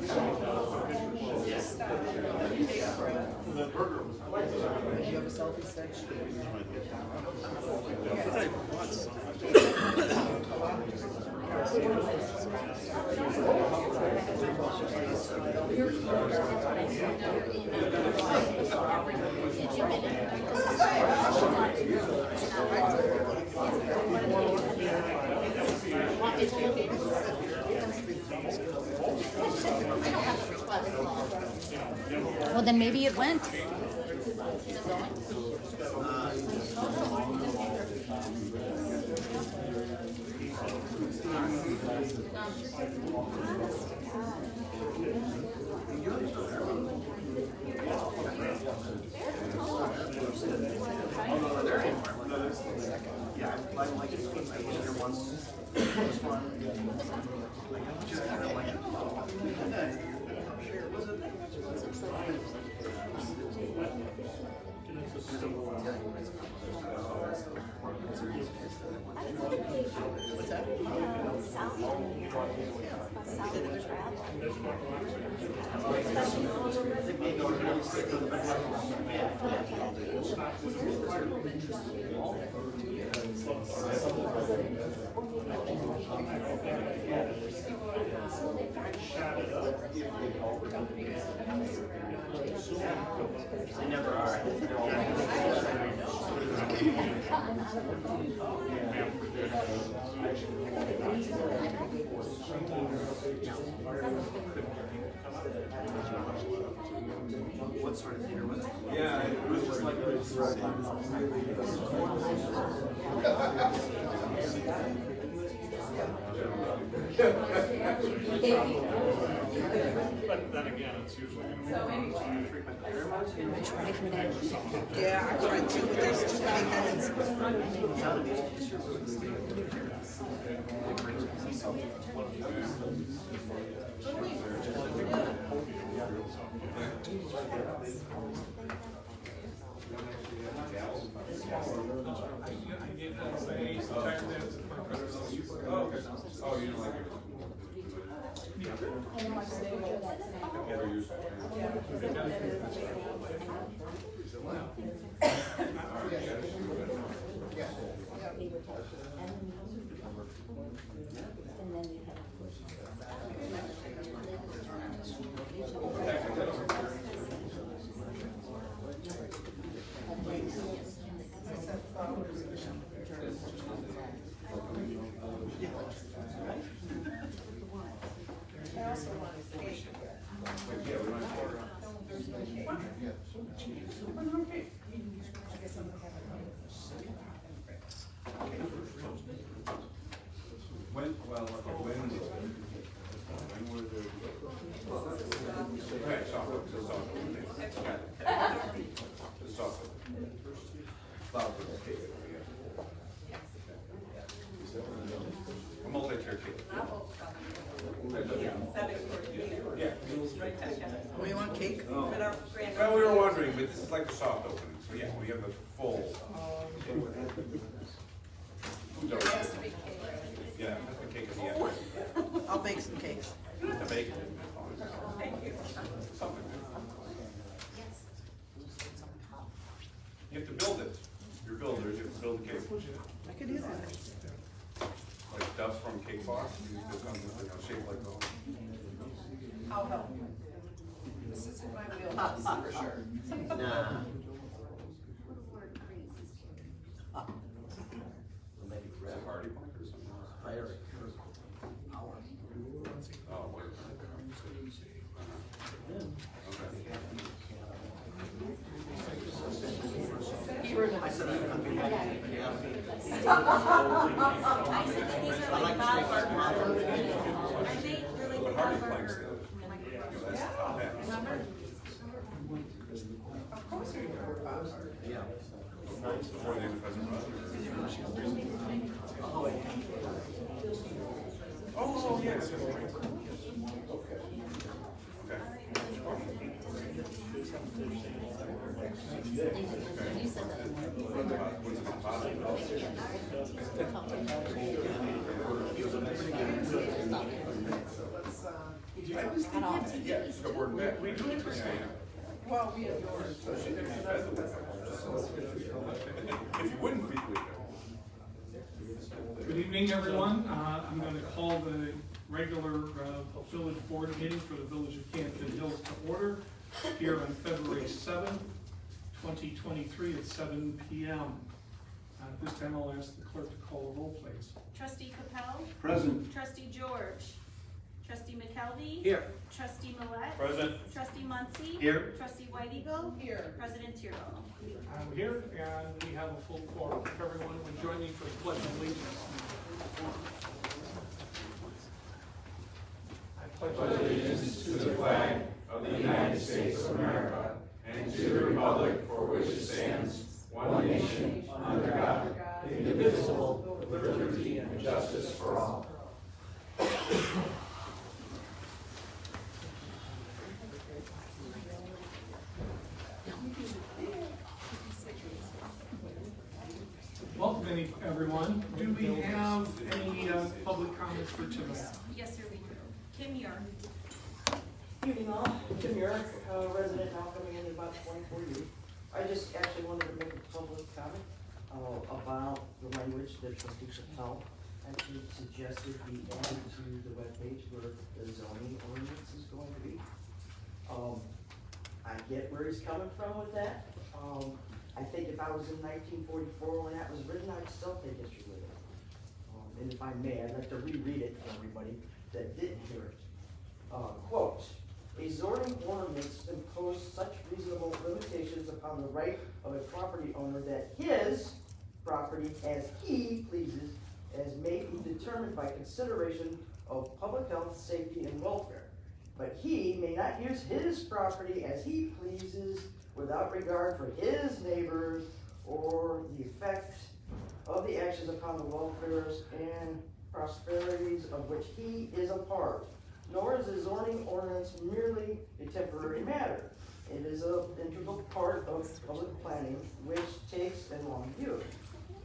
You have a selfie stick? Well, then maybe it went. Yeah, I like it. I was here once. It was fun. Just kind of like it. What's that? They never are. What sort of theater was it? Yeah, it was just like But then again, it's usually. Yeah, I tried to, but there's too many heads. Oh, you don't like it? Never used it. When were the okay, software. A multi-tier cake. Yeah. Oh, you want cake? Well, we were wondering, but this is like a soft opening, so yeah, we have the full. Who's already? Yeah, that's the cake at the end. I'll bake some cakes. The bacon. Thank you. Something. You have to build it. You're builders, you have to build the cake. I could do that. Like stuff from Cake Boss, you just shaped like those. I'll help. This isn't my wheelhouse for sure. Nah. Is it party punk or something? Fiery. Oh, wait. I said I would be happy. But Hardy Planks, that's the top end. Yeah. Before the end of Pheasant Run. Oh, yes. Okay. What's it on top of it? do. I was thinking of Yeah, it's the word net. We do it the same. Well, we have yours. If you wouldn't feed it. Good evening, everyone. I'm going to call the regular village board meeting for the Village of Camden Hills to order here on February 7th, 2023 at 7 p.m. At this time, I'll ask the clerk to call the roll, please. Trustee Capel? Present. Trustee George? Trustee McKelvey? Here. Trustee Millet? Present. Trustee Muncy? Here. Trustee White Eagle? Here. President Tyrrell? I'm here, and we have a full quorum. If everyone would join me for the pledge of allegiance. I pledge allegiance to the flag of the United States of America and to the republic for which it stands, one nation, under God, indivisible, with liberty and justice for all. Welcome, everyone. Do we have any public comments for tonight? Yes, sir, we do. Kim York? Evening all, Tim York, resident now coming in about 24 years. I just actually wanted to make a public comment about the language that Trustee Chappelle actually suggested be added to the webpage where the zoning ordinance is going to be. I get where he's coming from with that. I think if I was in 1944 when that was written, I'd still take issue with it. And if I may, I'd like to reread it for everybody that didn't hear it. Quote, "A zoning ordinance impose such reasonable limitations upon the right of a property owner that his property as he pleases as may be determined by consideration of public health, safety, and welfare. But he may not use his property as he pleases without regard for his neighbors or the effect of the actions upon the welfares and prosperities of which he is a part. Nor is the zoning ordinance merely a temporary matter. It is an integral part of public planning which takes a long view.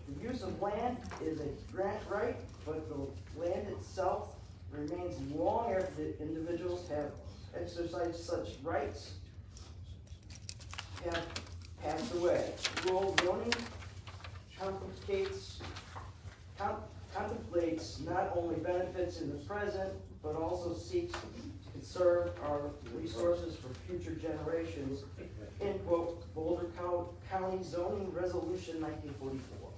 The use of land is a grant right, but the land itself remains long after the individuals have exercised such rights have passed away. Rural zoning contemplates not only benefits in the present, but also seeks to conserve our resources for future generations." End quote, Boulder County Zoning Resolution 1944.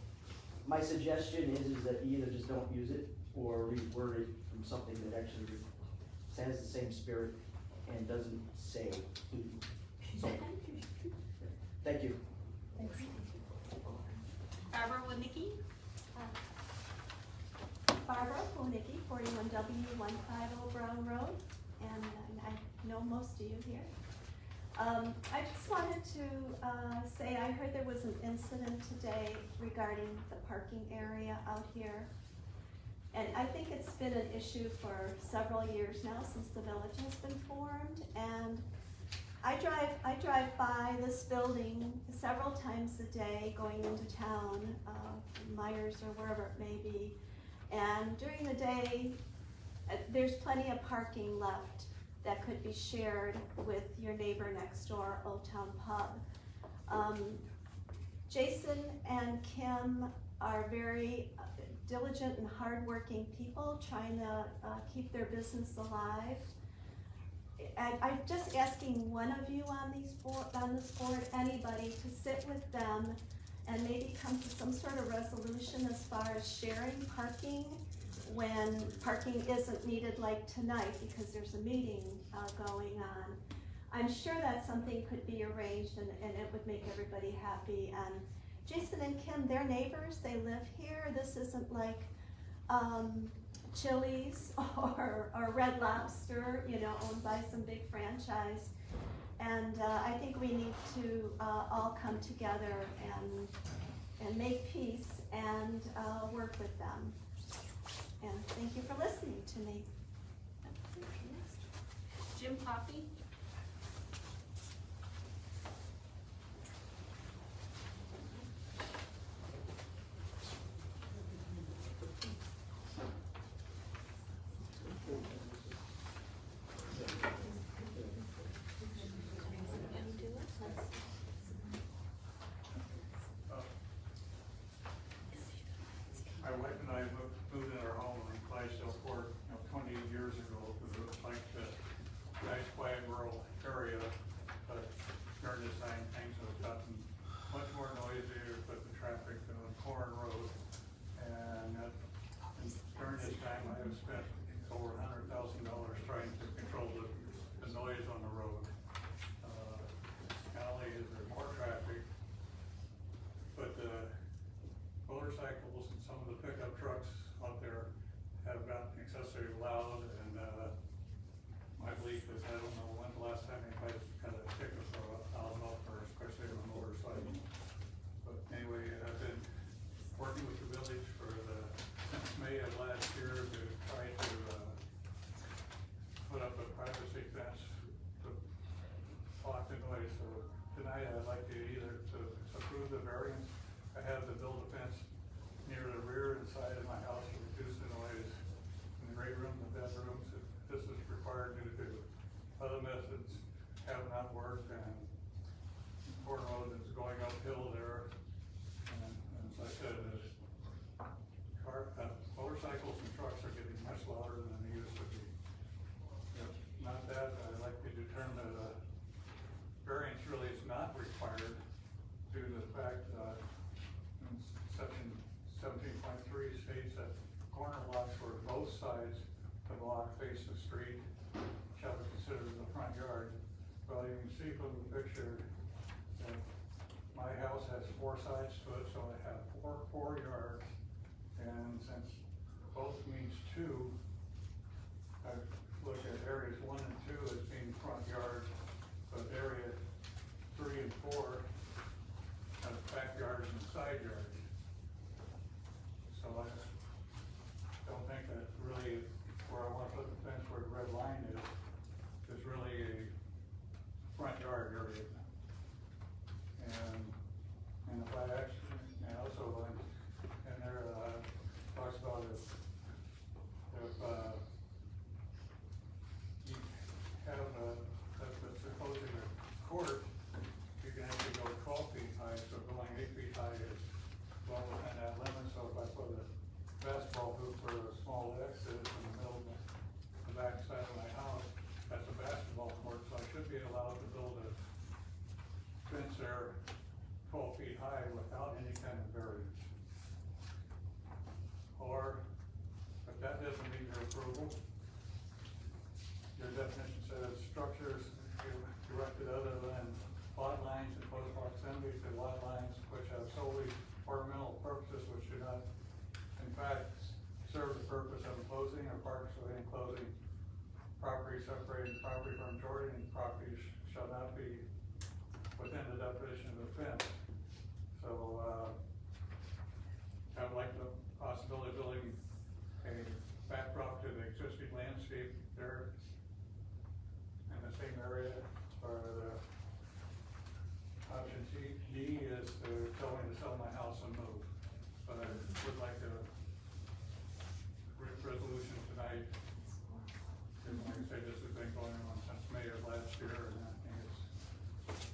My suggestion is that you either just don't use it or reword it from something that actually has the same spirit and doesn't say he. So, thank you. Barbara Winicki? Barbara Konicki, 41W150 Brown Road, and I know most of you here. I just wanted to say I heard there was an incident today regarding the parking area out here. And I think it's been an issue for several years now since the village has been formed. And I drive by this building several times a day going into town, Myers or wherever it may be. And during the day, there's plenty of parking left that could be shared with your neighbor next door, Old Town Pub. Jason and Kim are very diligent and hardworking people trying to keep their business alive. I'm just asking one of you on this board, anybody, to sit with them and maybe come to some sort of resolution as far as sharing parking when parking isn't needed like tonight because there's a meeting going on. I'm sure that something could be arranged and it would make everybody happy. And Jason and Kim, they're neighbors, they live here. This isn't like Chili's or Red Lobster, you know, owned by some big franchise. And I think we need to all come together and make peace and work with them. And thank you for listening to me. Jim Coffey? last time anybody's got a ticket for a loud muffler, especially on a motorcycle. But anyway, I've been working with the village since May of last year to try to put up a privacy fence to block the noise. So tonight I'd like to either to approve the variance. I have to build a fence near the rear and side of my house to reduce the noise in the great room, the bedrooms. This is required due to other methods have not worked, and Ford Road is going uphill there. And as I said, motorcycles and trucks are getting much louder than they used to be. If not that, I'd like to determine that a variance really is not required due to the fact that section 17.3 states that corner lots where both sides of the lot face the street shall be considered the front yard. Well, you can see from the picture that my house has 4 sides to it, so I have four yards. And since both means 2, I look at areas 1 and 2 as being front yard, but area 3 and 4 have backyards and side yards. So I don't think that really where I want to put the fence where the red line is really a front yard area. And if I actually, and also in there talks about if you have if it's opposing a court, you can actually go 12 feet high, so going 8 feet high is well within that limit. So if I put a basketball hoop or a small X in the middle of the back side of my house, that's a basketball court, so I should be allowed to build a fence there 12 feet high without any kind of variance. Or, if that doesn't meet your approval, your definition says structures erected other than lot lines in close proximity to lot lines which have solely ornamental purposes which do not, in fact, serve the purpose of enclosing or partially enclosing property separating property from adjoining properties shall not be within the definition of the fence. So, I would like the possibility of building a backdrop to the existing landscape there in the same area, or the option D is to tell me to sell my house and move. But I would like a resolution tonight. And like I say, this has been going on since May of last year, and I think it's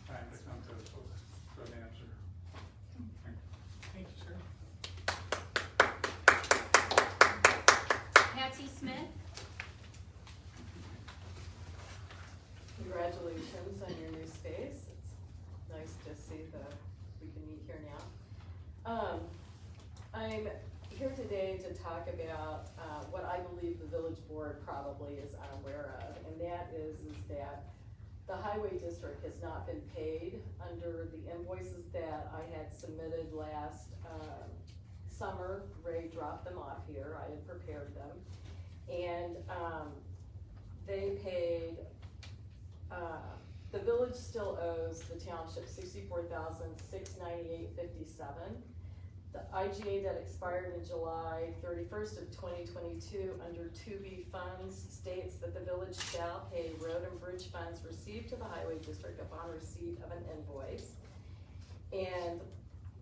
time to come to a good answer. Thank you, sir. Patsy Smith. Congratulations on your new space. It's nice to see that we can meet here now. I'm here today to talk about what I believe the village board probably is unaware of, and that is that the highway district has not been paid under the invoices that I had submitted last summer. Ray dropped them off here. I had prepared them, and they paid. The village still owes the township $64,698.57. The IGA that expired in July 31st of 2022 under 2B funds states that the village shall pay road and bridge funds received to the highway district upon receipt of an invoice. And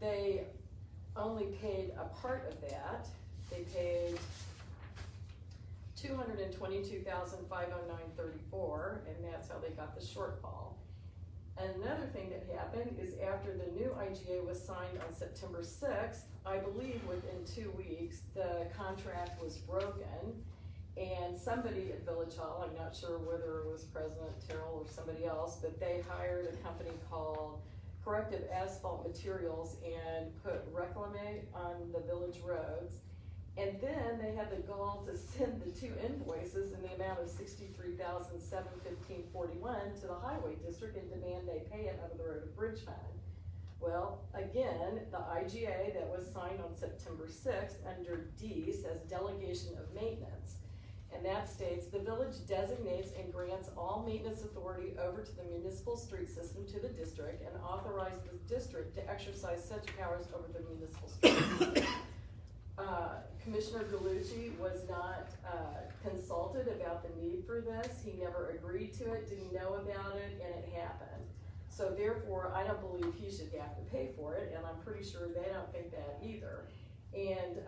they only paid a part of that. They paid $222,509.34, and that's how they got the shortfall. And another thing that happened is after the new IGA was signed on September 6th, I believe within 2 weeks, the contract was broken, and somebody at Village Hall, I'm not sure whether it was President Terrell or somebody else, but they hired a company called Corrective Asphalt Materials and put Reclamate on the village roads. And then they had the gall to send the 2 invoices in the amount of $63,715.41 to the highway district and demand they pay it out of the road and bridge fund. Well, again, the IGA that was signed on September 6th under D says delegation of maintenance. And that states, the village designates and grants all maintenance authority over to the municipal street system to the district and authorize the district to exercise such powers over the municipal street system. Commissioner Galucci was not consulted about the need for this. He never agreed to it, didn't know about it, and it happened. So therefore, I don't believe he should have to pay for it, and I'm pretty sure they don't think that either. And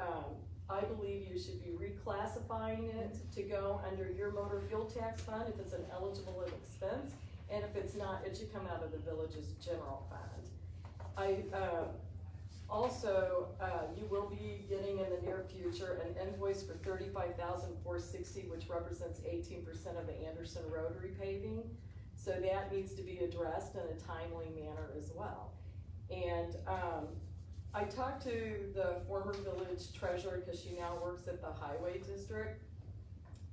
I believe you should be reclassifying it to go under your motor fuel tax fund if it's an eligible expense, and if it's not, it should come out of the village's general fund. Also, you will be getting in the near future an invoice for $35,460, which represents 18% of the Anderson Road repaving. So that needs to be addressed in a timely manner as well. And I talked to the former village treasurer, because she now works at the highway district,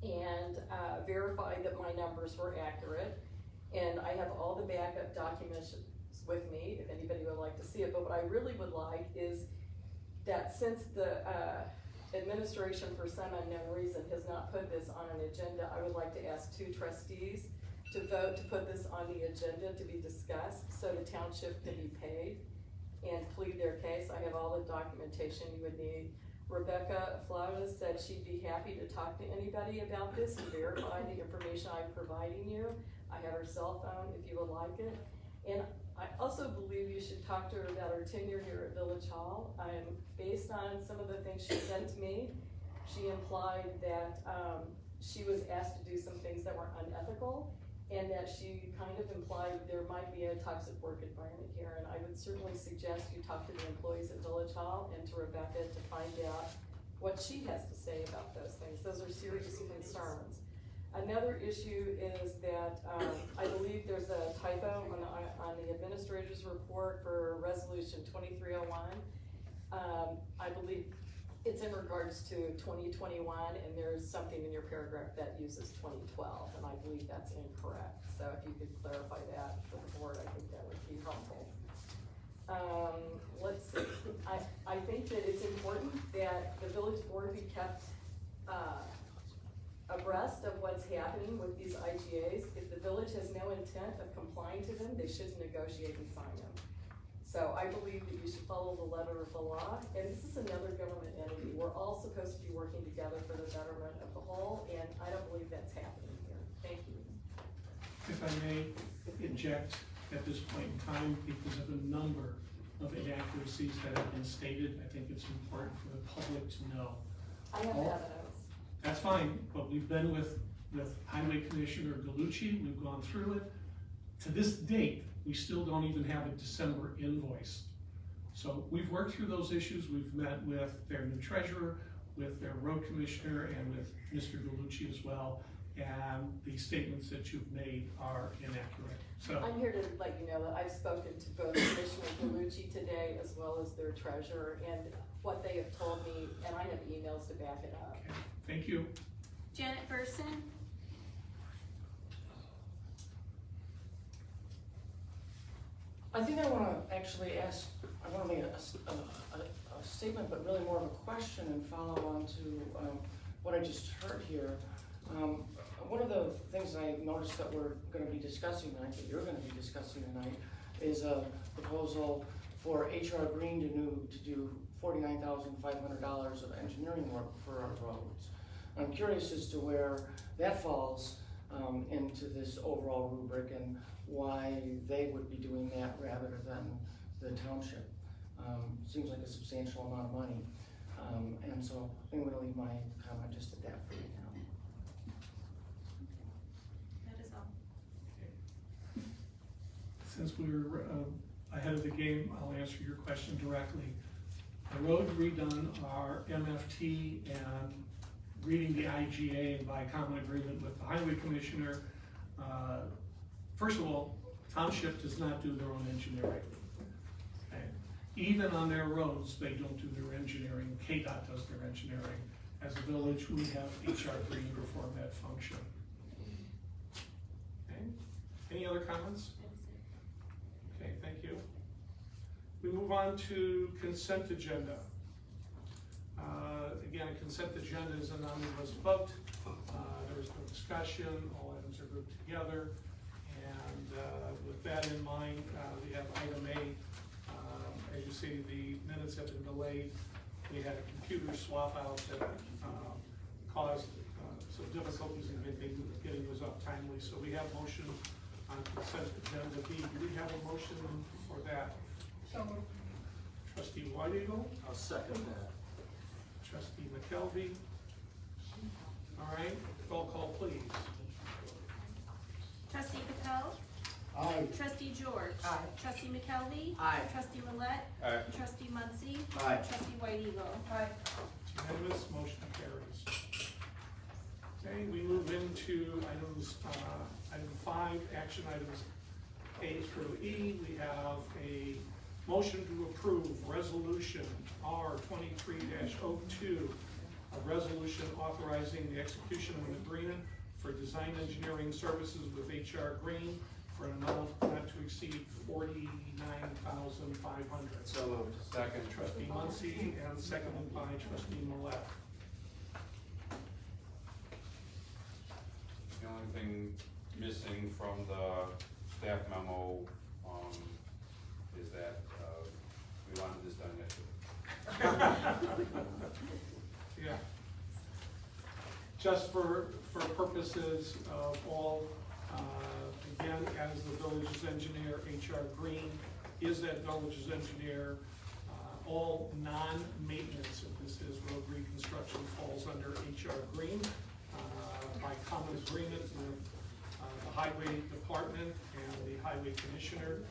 and verified that my numbers were accurate. And I have all the backup documents with me, if anybody would like to see it. But what I really would like is that since the administration, for some unknown reason, has not put this on an agenda, I would like to ask 2 trustees to vote to put this on the agenda to be discussed, so the township can be paid and plead their case. I have all the documentation you would need. Rebecca Flores said she'd be happy to talk to anybody about this and verify the information I'm providing you. I have her cell phone if you would like it. And I also believe you should talk to her about her tenure here at Village Hall. Based on some of the things she said to me, she implied that she was asked to do some things that were unethical, and that she kind of implied there might be a toxic work environment here. And I would certainly suggest you talk to the employees at Village Hall and to Rebecca to find out what she has to say about those things. Those are serious concerns. Another issue is that I believe there's a typo on the administrator's report for resolution 2301. I believe it's in regards to 2021, and there's something in your paragraph that uses 2012, and I believe that's incorrect. So if you could clarify that for the board, I think that would be helpful. Let's see, I think that it's important that the village board be kept abreast of what's happening with these IGAs. If the village has no intent of complying to them, they shouldn't negotiate and sign them. So I believe that you should follow the letter of the law, and this is another government entity. We're all supposed to be working together for the betterment of the whole, and I don't believe that's happening here. Thank you. If I may inject at this point in time, because of a number of inaccuracies that have been stated, I think it's important for the public to know. I have evidence. That's fine, but we've been with Highway Commissioner Galucci, we've gone through it. To this date, we still don't even have a December invoice. So we've worked through those issues. We've met with their new treasurer, with their road commissioner, and with Mr. Galucci as well. And the statements that you've made are inaccurate. So I'm here to let you know that I've spoken to both Commissioner Galucci today as well as their treasurer, and what they have told me, and I have emails to back it up. okay. Thank you. Janet Burson. I think I want to actually ask, I want to make a statement, but really more of a question and follow on to what I just heard here. One of the things I noticed that we're going to be discussing tonight, that you're going to be discussing tonight, is a proposal for HR Green to do $49,500 of engineering work for our roads. I'm curious as to where that falls into this overall rubric and why they would be doing that rather than the township. Seems like a substantial amount of money. And so I'm going to leave my comment just at that for you now. That is all. Since we're ahead of the game, I'll answer your question directly. The roads redone are MFT and reading the IGA and by common agreement with the highway commissioner. First of all, township does not do their own engineering. Okay? Even on their roads, they don't do their engineering. KDOT does their engineering. As a village, we have HR Green perform that function. Okay? Any other comments? Okay, thank you. We move on to consent agenda. Again, a consent agenda is an omnibus vote. There's no discussion, all items are grouped together. And with that in mind, we have item A. As you see, the minutes have been delayed. We had a computer swap out that caused some difficulties in getting those up timely. So we have motion on consent agenda B. Do we have a motion for that? Trustee White Eagle? I'll second that. Trustee McKelvey? All right, roll call please. Trustee Capel? Aye. Trustee George? Aye. Trustee McKelvey? Aye. Trustee Millette? Aye. Trustee Muncy? Aye. Trustee White Eagle? Aye. Unanimous, motion carries. Okay, we move into items, item 5, action items A through E. We have a motion to approve resolution R 23-02, a resolution authorizing the execution of an agreement for design engineering services with HR Green for an amount not to exceed $49,500. So moved. Second. Trustee Muncy and seconded by Trustee Millette. The only thing missing from the staff memo, is that, we wanted this done yesterday. Yeah. Just for purposes of all, again, as the village's engineer, HR Green is that village's engineer. All non-maintenance, if this is road reconstruction, falls under HR Green by common agreement with the highway department and the highway commissioner.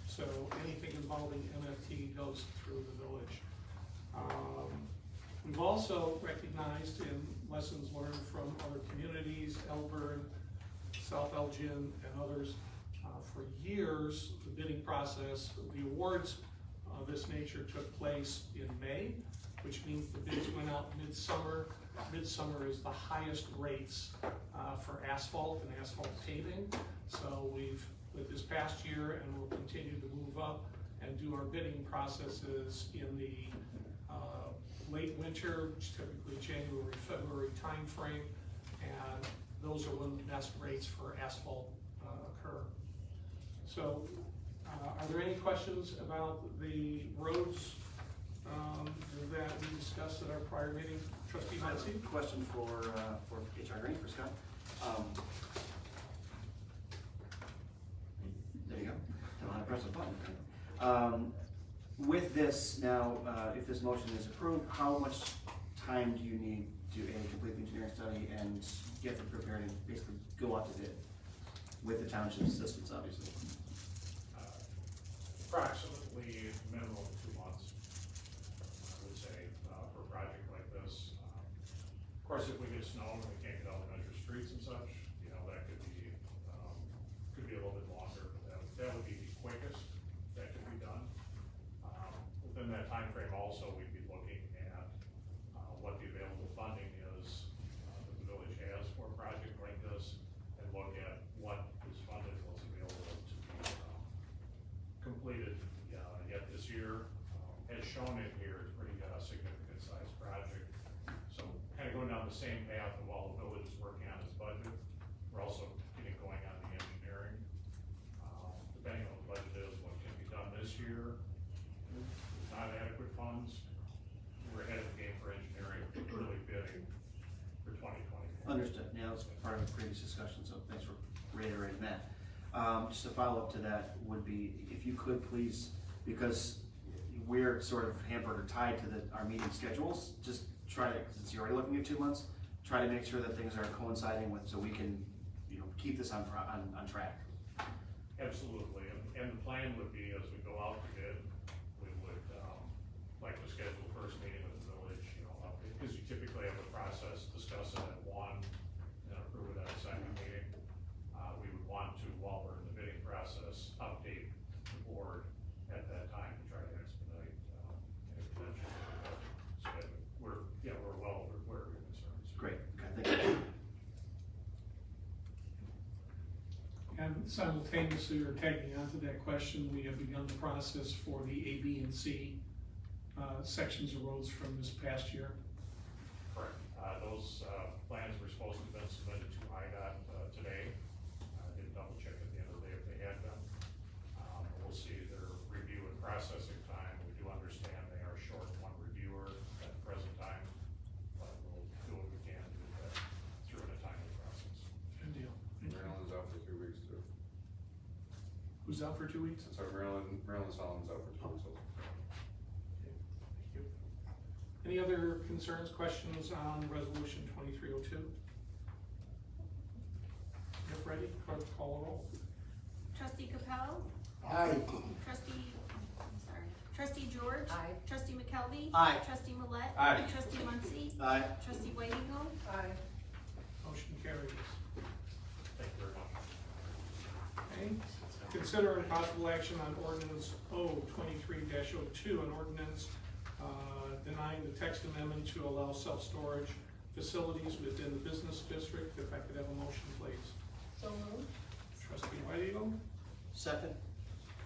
So anything involving MFT goes through the village. We've also recognized in lessons learned from other communities, Elburn, South Elgin, and others, for years, the bidding process, the awards of this nature took place in May, which means the bids went out midsummer. Midsummer is the highest rates for asphalt and asphalt paving. So we've, with this past year, and we'll continue to move up and do our bidding processes in the late winter, which typically January, February timeframe, and those are when the best rates for asphalt occur. So, are there any questions about the roads that we discussed at our prior meeting? Trustee Muncy? Question for HR Green, for Scott. There you go. Don't have to press a button. With this now, if this motion is approved, how much time do you need to complete the engineering study and get them prepared and basically go out to bid with the township's assistance, obviously? Approximately minimum of 2 months, I would say, for a project like this. Of course, if we get snow and we can't get out and measure streets and such, you know, that could be a little bit longer. That would be the quickest that could be done. Within that time frame, also, we'd be looking at what the available funding is that the village has for a project like this, and look at what is funded, what's available to be completed yet this year. As shown in here, it's pretty significant sized project. So kind of going down the same path of while the village is working on its budget, we're also getting going on the engineering. Depending on what the budget is, what can be done this year, with not adequate funds, we're ahead of the game for engineering, really bidding for 2020. Understood. Yeah, that was part of the previous discussion, so thanks for reiterating that. Just a follow-up to that would be, if you could please, because we're sort of hampered or tied to our meeting schedules, just try to, since you're already looking at 2 months, try to make sure that things are coinciding with, so we can, keep this on track. Absolutely, and the plan would be, as we go out to bid, we would like to schedule the first meeting with the village, because you typically have a process, discuss it at one, and approve it at a second meeting. We would want to, while we're in the bidding process, update the board at that time to try to expedite any potential. So that we're well aware of your concerns. Great. Okay, thank you. And simultaneously, or tagging onto that question, we have begun the process for the A, B, and C sections of roads from this past year. Correct. Those plans were supposed to have been submitted to IDOT today. I didn't double check at the end of the day if they had been. We'll see their review and processing time. We do understand they are short one reviewer at the present time, but we'll do what we can to get that through in a timely process. Good deal. Maryland's out for 2 weeks too. Who's out for 2 weeks? Sorry, Maryland Solomon's out for 2 weeks also. Thank you. Any other concerns, questions on resolution 2302? If ready, clerk call the roll. Trustee Capell? Aye. Trustee George? Aye. Trustee McKelvey? Aye. Trustee Millette? Aye. Trustee Muncy? Aye. Trustee White Eagle? Aye. Motion carries. Thank you very much. Okay. Consider and possible action on ordinance O23-02, an ordinance denying the text amendment to allow self-storage facilities within the business district. If I could have a motion, please. So moved. Trustee White Eagle, Second.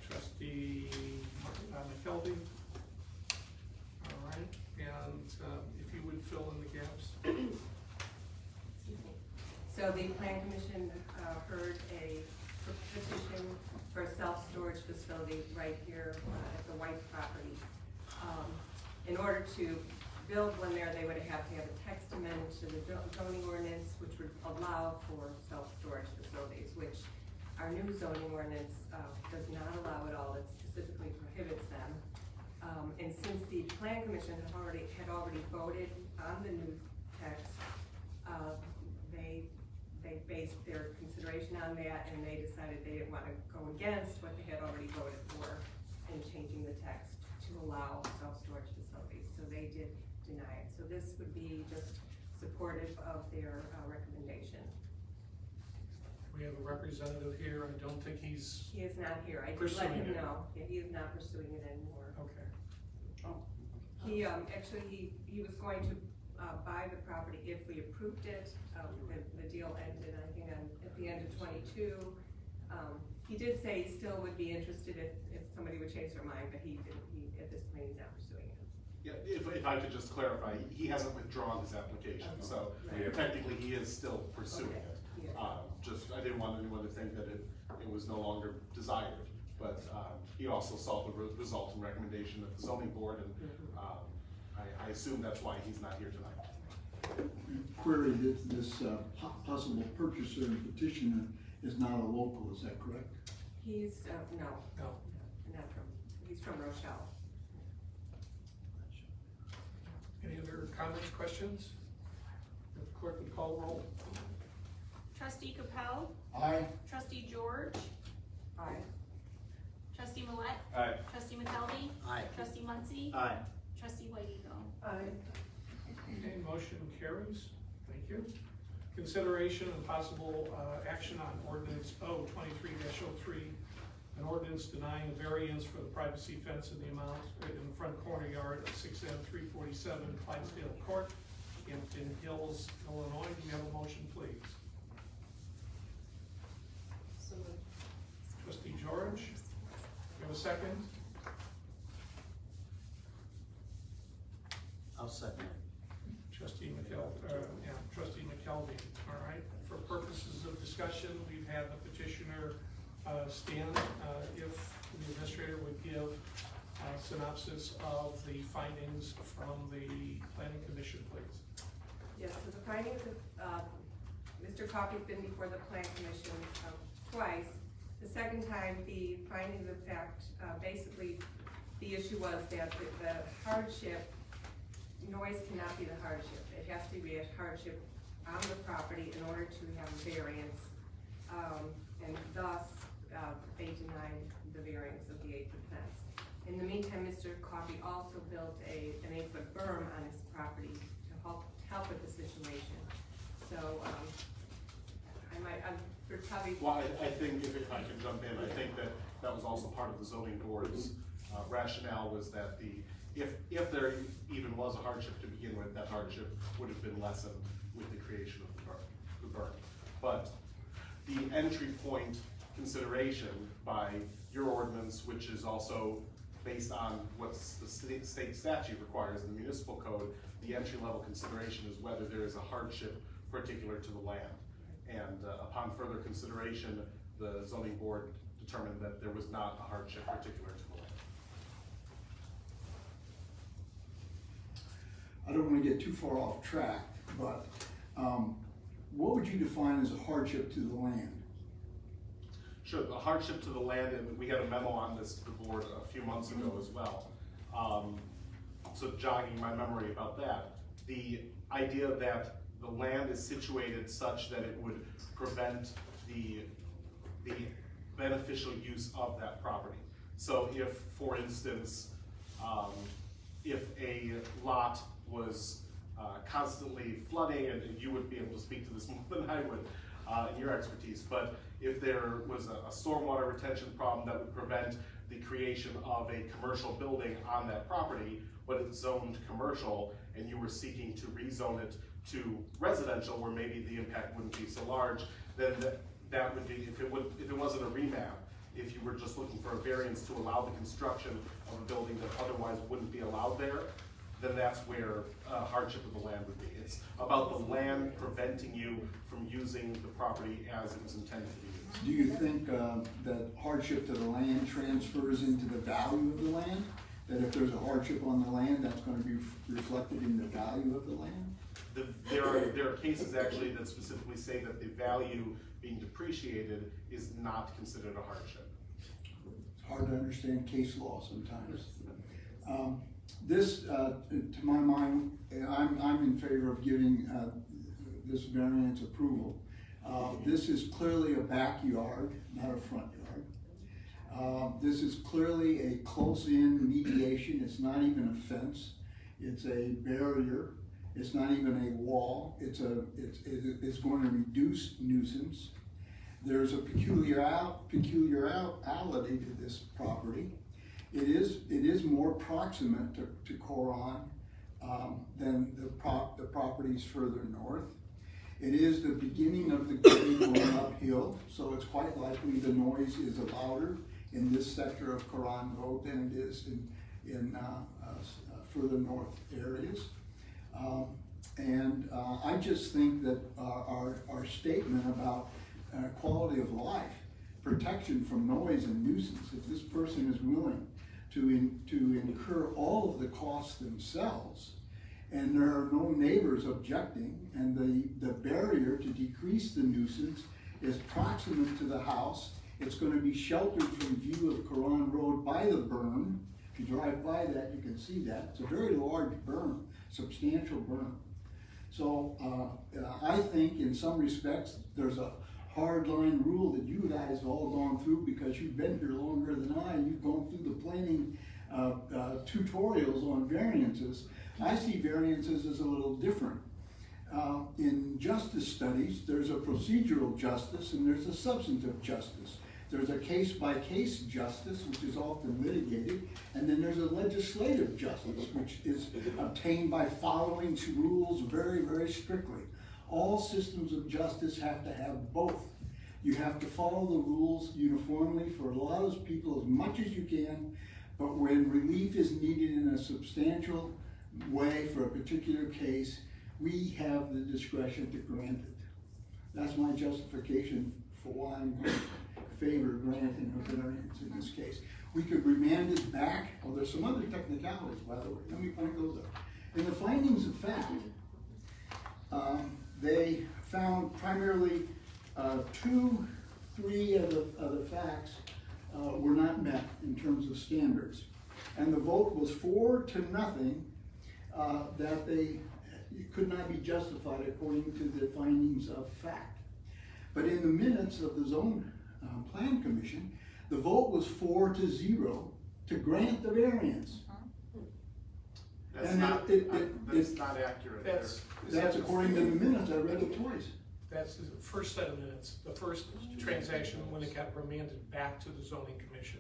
trustee McKelvey. All right, and if you would fill in the gaps. Excuse me. So the plan commission heard a petition for a self-storage facility right here at the White property. In order to build one there, they would have to have a text amendment to the zoning ordinance, which would allow for self-storage facilities, which our new zoning ordinance does not allow at all. It specifically prohibits them. And since the plan commission had already voted on the new text, they based their consideration on that, and they decided they didn't want to go against what they had already voted for in changing the text to allow self-storage facilities. So they did deny it. So this would be just supportive of their recommendation. We have a representative here. I don't think he's, He is not here. I did let Pursuing him it. know. Yeah, he is not pursuing it anymore. okay. He, actually, he was going to, buy the property if we approved it. The deal ended, I think, at the end of '22. He did say he still would be interested if somebody would change their mind, but he didn't, at this point, he's not pursuing it. Yeah, if I could just clarify, he hasn't withdrawn his application, so Right. technically he is still pursuing Okay. it. Yeah. Just, I didn't want anyone to think that it was no longer desired, but, he also saw the result and recommendation of the zoning board, and, I assume that's why he's not here tonight. Query that this possible purchaser and petitioner is not a local, is that correct? He's, no, No. not from, he's from Rochelle. Any other comments, questions? If the clerk would call roll. Trustee Capell? Aye. Trustee George? Aye. Trustee Millette? Aye. Trustee McKelvey? Aye. Trustee Muncy? Aye. Trustee White Eagle? Aye. Okay, motion carries. Thank you. Consideration and possible action on ordinance O23-03, an ordinance denying a variance for the privacy fence in the amount in the front corner yard of 6M347 Clydesdale Court, Hampton Hills, Illinois. Do we have a motion, please? So moved. Trustee George, you have a second? I'll second. Trustee Trustee McKelvey, all right. For purposes of discussion, we've had the petitioner stand. If the administrator would give a synopsis of the findings from the planning commission, please. Yes, so the findings of, Mr. Coffey's been before the plan commission twice. The second time, the findings of fact, basically, the issue was that the hardship, noise cannot be the hardship. It has to be a hardship on the property in order to have a variance. And thus, they denied the variance of the 8-foot fence. In the meantime, Mr. Coffey also built an 8-foot berm on his property to help with the situation. So, I'm probably. Well, I think if I can jump in, I think that was also part of the zoning board's rationale, was that if there even was a hardship to begin with, that hardship would have been lessened with the creation of the berm. But the entry point consideration by your ordinance, which is also based on what the state statute requires in the municipal code, the entry-level consideration is whether there is a hardship particular to the land. And upon further consideration, the zoning board determined that there was not a hardship particular to the land. I don't want to get too far off track, but what would you define as a hardship to the land? Sure, the hardship to the land, and we had a memo on this to the board a few months ago as well. So jogging my memory about that, the idea that the land is situated such that it would prevent the beneficial use of that property. So if, for instance, if a lot was constantly flooding, and you would be able to speak to this more than I would in your expertise, but if there was a stormwater retention problem that would prevent the creation of a commercial building on that property, but it's zoned commercial, and you were seeking to rezone it to residential where maybe the impact wouldn't be so large, then that would be, if it wasn't a remap, if you were just looking for a variance to allow the construction of a building that otherwise wouldn't be allowed there, then that's where hardship of the land would be. It's about the land preventing you from using the property as it was intended to be used. Do you think that hardship to the land transfers into the value of the land? That if there's a hardship on the land, that's going to be reflected in the value of the land? There are cases actually that specifically say that the value being depreciated is not considered a hardship. It's hard to understand case law sometimes. This, to my mind, I'm in favor of giving this variance approval. This is clearly a backyard, not a front yard. This is clearly a close-in mediation. It's not even a fence. It's a barrier. It's not even a wall. It's going to reduce nuisance. There's a peculiarity to this property. It is more proximate to Coron than the properties further north. It is the beginning of the grade going uphill, so it's quite likely the noise is louder in this sector of Coron Road than it is in further north areas. I just think that our statement about quality of life, protection from noise and nuisance, if this person is willing to incur all of the costs themselves, and there are no neighbors objecting, and the barrier to decrease the nuisance is proximate to the house, it's going to be sheltered from view of Coron Road by the berm. If you drive by that, you can see that. It's a very large berm, substantial berm. So I think in some respects there's a hard line rule that you guys have all gone through because you've been here longer than I, and you've gone through the planning tutorials on variances. I see variances as a little different. In justice studies, there's a procedural justice and there's a substantive justice. There's a case-by-case justice, which is often litigated, and then there's a legislative justice, which is obtained by following rules very, very strictly. All systems of justice have to have both. You have to follow the rules uniformly for a lot of people as much as you can, but when relief is needed in a substantial way for a particular case, we have the discretion to grant it. That's my justification for why I'm going to favor granting a variance in this case. We could remand it back. Oh, there's some other technicalities, by the way. Let me point those out. In the findings of fact, they found primarily 3 of the facts were not met in terms of standards. And the vote was 4-0 that they could not be justified according to the findings of fact. But in the minutes of the Zone Plan Commission, the vote was 4-0 to grant the variance. That's And not accurate. That's according to the minutes. I read it twice. That's the first set of minutes, the first transaction when it got remanded back to the zoning commission.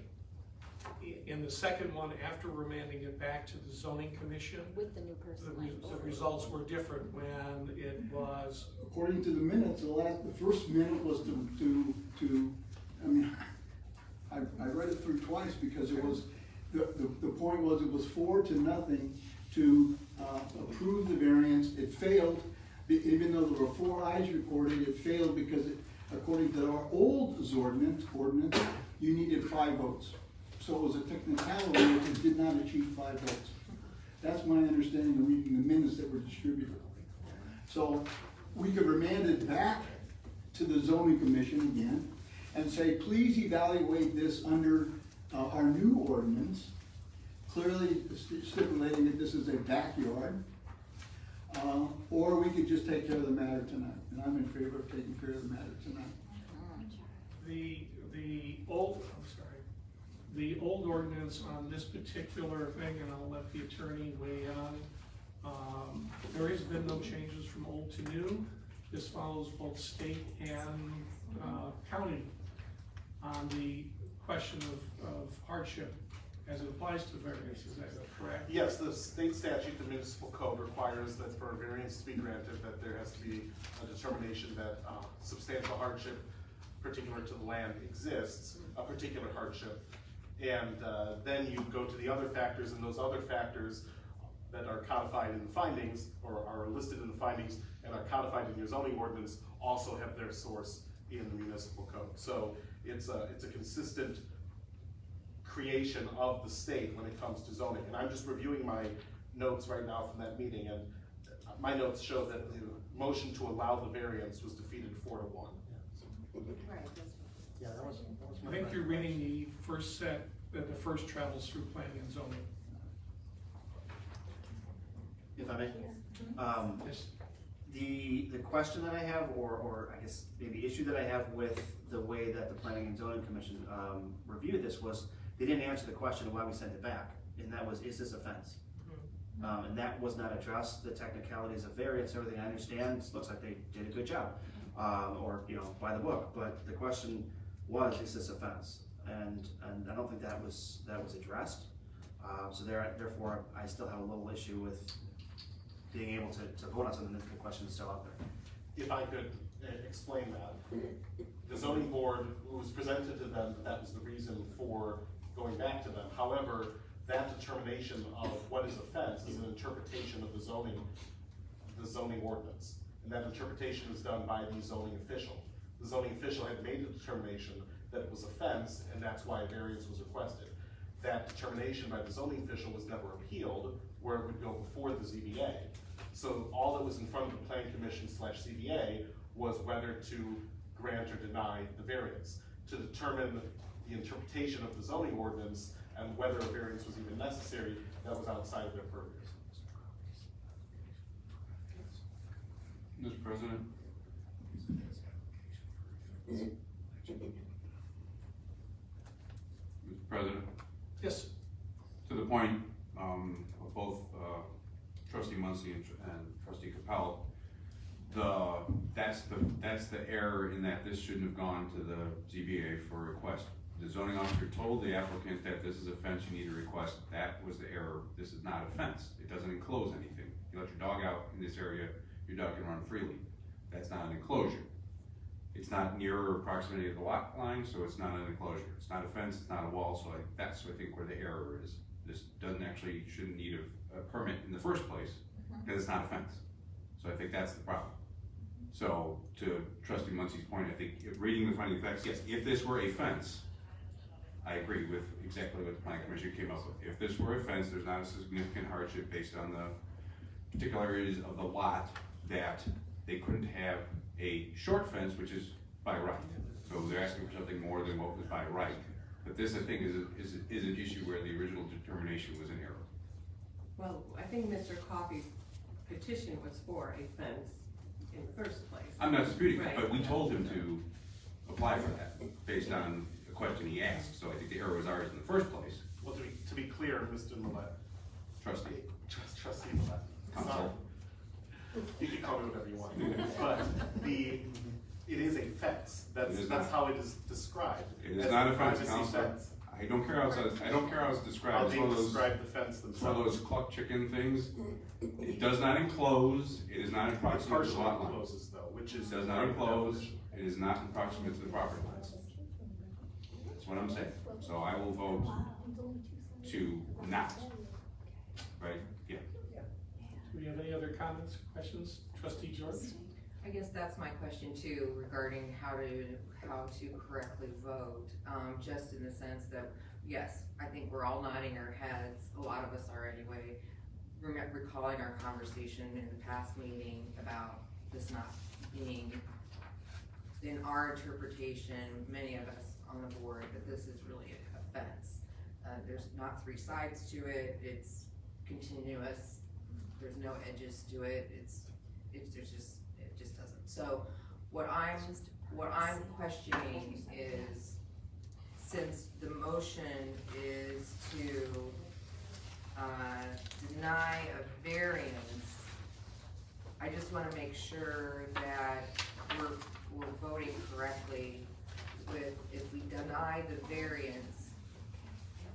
In the second one, after remanding it back to the zoning commission, With the new person. the results were different when it was. According to the minutes, the first minute was I mean, I read it through twice because it was, the was it was 4-0 to approve the variance. It failed, even though there were 4 ayes recorded, it failed because according to our old ordinance, you needed 5 votes. So it was a technicality, which it did not achieve 5 votes. That's my understanding of reading the minutes that were distributed. So we could remand it back to the zoning commission again and say, please evaluate this under our new ordinance, clearly stipulating that this is a backyard. Or we could just take care of the matter tonight, and I'm in favor of taking care of the matter tonight. The old ordinance on this particular thing, and I'll let the attorney weigh on, there has been no changes from old to new. This follows both state and county on the question of hardship as it applies to variance, is that correct? Yes, the state statute, the municipal code requires that for a variance to be granted, that there has to be a determination that substantial hardship particular to the land exists, a particular hardship. And then you go to the other factors, and those other factors that are codified in the findings, or are listed in the findings, and are codified in your zoning ordinance, also have their source in the municipal code. So it's a consistent creation of the state when it comes to zoning. And I'm just reviewing my notes right now from that meeting, and my notes show that the motion to allow the variance was defeated 4-1. Right, Yeah, that was I think you're reading the first set, that the first travels through planning and zoning. If I may? Yes. The question that I have, or I guess maybe issue that I have with the way that the Planning and Zoning Commission reviewed this was, they didn't answer the question of why we sent it back, and that was, is this a fence? And that was not addressed. The technicalities of variance, everything I understand, it looks like they did a good job, or, you know, by the book, but the question was, is this a fence? And I don't think that was addressed. So therefore, I still have a little issue with being able to vote on something if the question is still out there. If I could explain that. The zoning board was presented to them, that was the reason for going back to them. However, that determination of what is a fence is an interpretation of the zoning ordinance. And that interpretation is done by the zoning official. The zoning official had made a determination that it was a fence, and that's why a variance was requested. That determination by the zoning official was never appealed, where it would go before the ZBA. So all that was in front of the Planning Commission / ZBA was whether to grant or deny the variance. To determine the interpretation of the zoning ordinance and whether a variance was even necessary, that was outside of their purview. Mr. President? Mr. President? Yes. To the point of both Trustee Muncy and Trustee Capel, that's the error in that this shouldn't have gone to the ZBA for a request. The zoning officer told the applicant that this is a fence, you need a request. That was the error. This is not a fence. It doesn't enclose anything. You let your dog out in this area, your dog can run freely. That's not an enclosure. It's not near proximity of the lot line, so it's not an enclosure. It's not a fence, it's not a wall, so that's, I think, where the error is. This shouldn't need a permit in the first place, because it's not a fence. So I think that's the problem. So, to Trustee Muncy's point, I think reading the finding of facts, yes, if this were a fence, I agree with exactly what the Planning Commission came up with. If this were a fence, there's not a significant hardship based on the particularities of the lot that they couldn't have a short fence, which is by right. So they're asking for something more than what was by right. But this, I think, is an issue where the original determination was an error. Well, I think Mr. Coffey's petition was for a fence in the first place. I'm not disputing it, Right. but we told him to apply for that based on the question he asked. So I think the error was ours in the first place. Well, to be clear, Mr. Millett. Trustee. Trustee Millett. Counsel. You can call me whatever you want. But it is a fence. That's how it is described. It is not a fence, privacy Counsel. fence. I don't care how it's described. How It's they one of those- describe the fence It's one of themselves. those cluck chicken things. It does not enclose, it is not in It proximity to the partially lot line. encloses though, which It is. does not enclose, it is not in proximity to the property lines. That's what I'm saying. So I will vote to not, right? Yeah. Do we have any other comments, questions? Trustee George? I guess that's my question too, regarding how to correctly vote, just in the sense that, yes, I think we're all nodding our heads, a lot of us are anyway, recalling our conversation in the past meeting about this not being, in our interpretation, many of us on the board, that this is really an offense. There's not three sides to it, it's continuous, there's no edges to it, it just doesn't. So what I'm questioning is, since the motion is to deny a variance, I just wanna make sure that we're voting correctly with, if we deny the variance,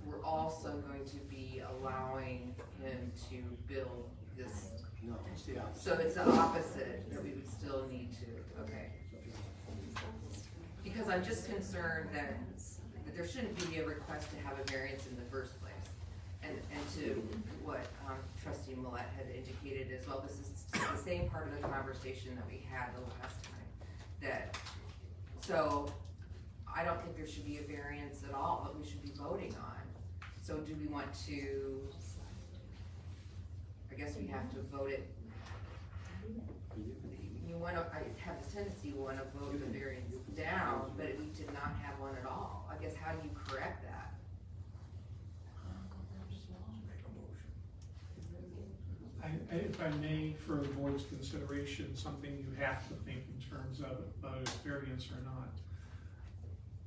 we're also going to be allowing him to build this. No, it's the opposite. So it's the opposite, that we would still need to, okay. Because I'm just concerned that there shouldn't be a request to have a variance in the first place. And to what Trustee Millette had indicated as well, this is the same part of the conversation that we had the last time. So I don't think there should be a variance at all that we should be voting on. So do we want to, I guess we have to vote it. I have a tendency to want to vote the variance down, but we did not have one at all. I guess, how do you correct that? If I may, for the board's consideration, something you have to think in terms of variance or not.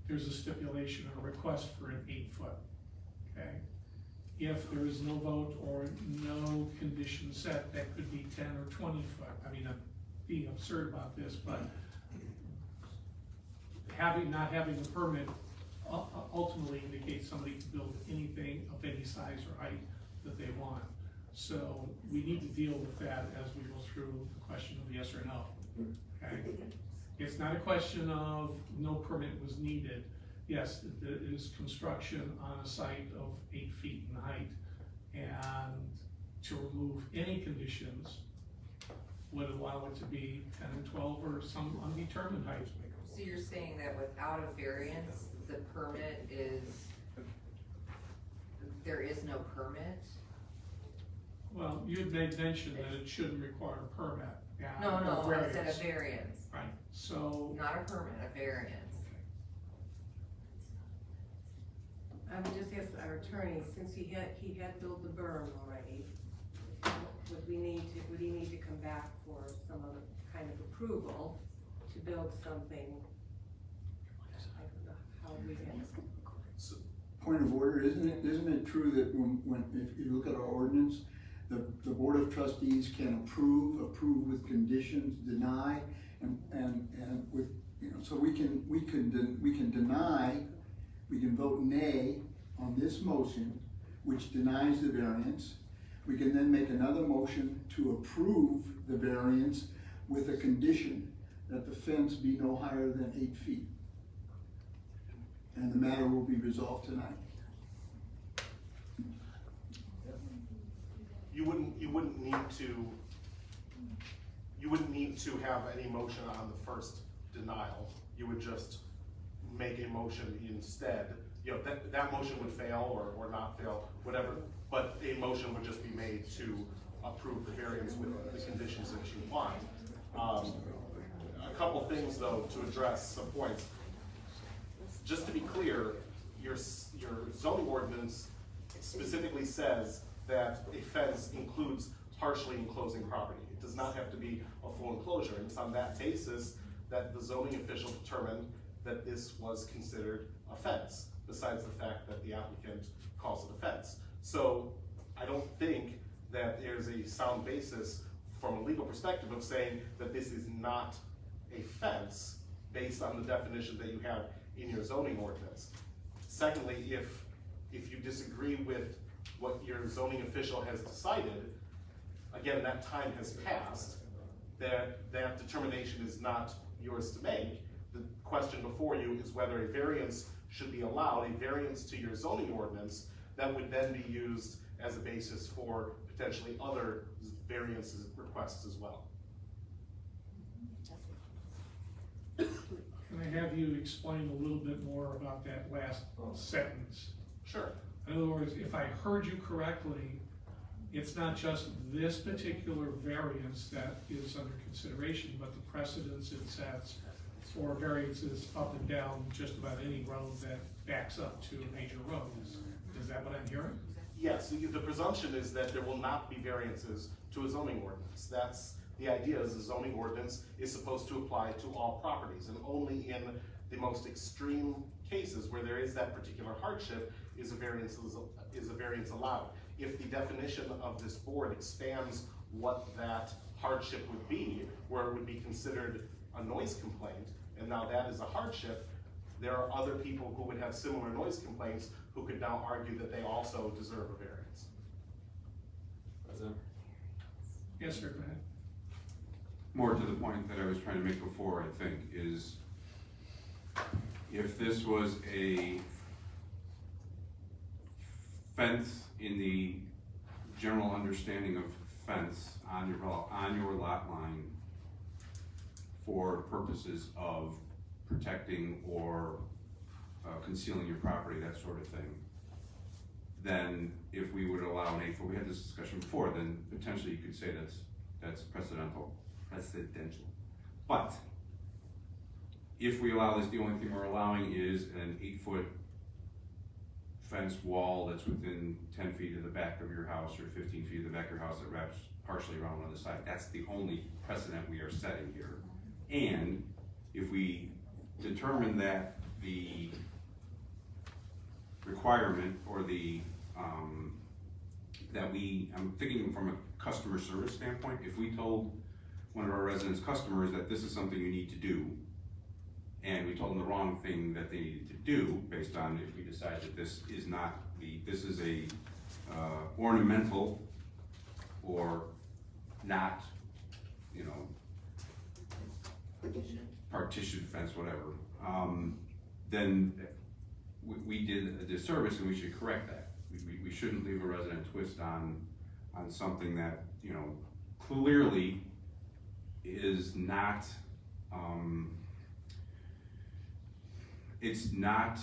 There's a stipulation or a request for an 8-foot, okay? If there is no vote or no condition set, that could be 10 or 20 foot. I mean, I'm being absurd about this, but not having a permit ultimately indicates somebody can build anything of any size or height that they want. So we need to deal with that as we go through the question of yes or no, okay? It's not a question of no permit was needed. Yes, it is construction on a site of 8 feet in height, and to remove any conditions would allow it to be 10 and 12 or some undetermined height. So you're saying that without a variance, the permit is, there is no permit? Well, you had made mention that it shouldn't require a permit. No, I said a variance. Right, so. Not a permit, a variance. I would just ask our attorney, since he had built the berm already, would he need to come back for some other kind of approval to build something? I don't know how we can. Point of order, isn't it true that if you look at our ordinance, the Board of Trustees can approve with conditions, deny, and with, so we can deny, we can vote nay on this motion, which denies the variance. We can then make another motion to approve the variance with a condition that the fence be no higher than 8 feet. And the matter will be resolved tonight. You wouldn't need to have any motion on the first denial. You would just make a motion instead. That motion would fail or not fail, whatever, but a motion would just be made to approve the variance with the conditions that you want. A couple things though to address some points. Just to be clear, your zoning ordinance specifically says that a fence includes partially enclosing property. It does not have to be a full enclosure, and it's on that basis that the zoning official determined that this was considered a fence, besides the fact that the applicant calls it a fence. So I don't think that there's a sound basis from a legal perspective of saying that this is not a fence based on the definition that you have in your zoning ordinance. Secondly, if you disagree with what your zoning official has decided, again, that time has passed, that determination is not yours to make. The question before you is whether a variance should be allowed. A variance to your zoning ordinance that would then be used as a basis for potentially other variances requests as well. Can I have you explain a little bit more about that last sentence? Sure. In other words, if I heard you correctly, it's not just this particular variance that is under consideration, but the precedence it sets for variances up and down just about any road that backs up to a major road. Is that what I'm hearing? Yes, the presumption is that there will not be variances to a zoning ordinance. That's the idea, is the zoning ordinance is supposed to apply to all properties, and only in the most extreme cases where there is that particular hardship is a variance allowed. If the definition of this board expands what that hardship would be, where it would be considered a noise complaint, and now that is a hardship, there are other people who would have similar noise complaints who could now argue that they also deserve a variance. Yes, sir, go ahead. More to the point that I was trying to make before, I think, is if this was a fence in the general understanding of fence on your lot line for purposes of protecting or concealing your property, that sort of thing, then if we would allow an 8-foot, we had this discussion before, then potentially you could say that's precedential. But if we allow this, the only thing we're allowing is an 8-foot fence wall that's within 10 feet of the back of your house or 15 feet of the back of your house that wraps partially around on the side. That's the only precedent we are setting here. And if we determine that the requirement or the, I'm thinking from a customer service standpoint, if we told one of our residents' customers that this is something you need to do, and we told them the wrong thing that they needed to do based on if we decide that this is not this is a ornamental or not, you know, partition fence, whatever, then we did a disservice and we should correct that. We shouldn't leave a resident twist on something that, you know, clearly is not, it's not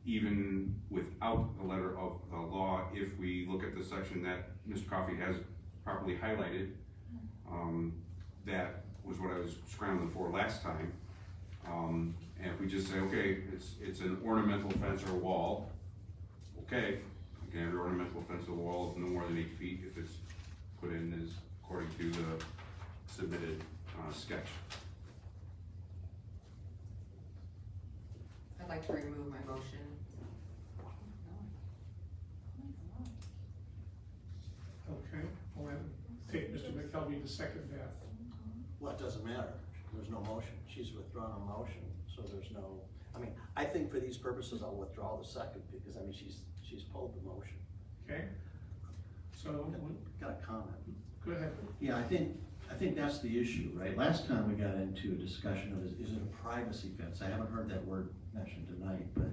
even without the letter of the law, if we look at the section that Mr. Coffey has properly highlighted. That was what I was scrambling for last time. And if we just say, okay, it's an ornamental fence or wall, okay, you can have your ornamental fence or wall of no more than 8 feet if it's put in as according to the submitted sketch. I'd like to remove my motion. Okay, well, take Mr. McKelvey to second that. Well, it doesn't matter. There's no motion. She's withdrawn a motion, so there's no, I mean, I think for these purposes, I'll withdraw the second because, I mean, she's pulled the motion. Okay, so. Got a comment. Go ahead. Yeah, I think that's the issue, right? Last time we got into a discussion of is it a privacy fence? I haven't heard that word mentioned tonight, but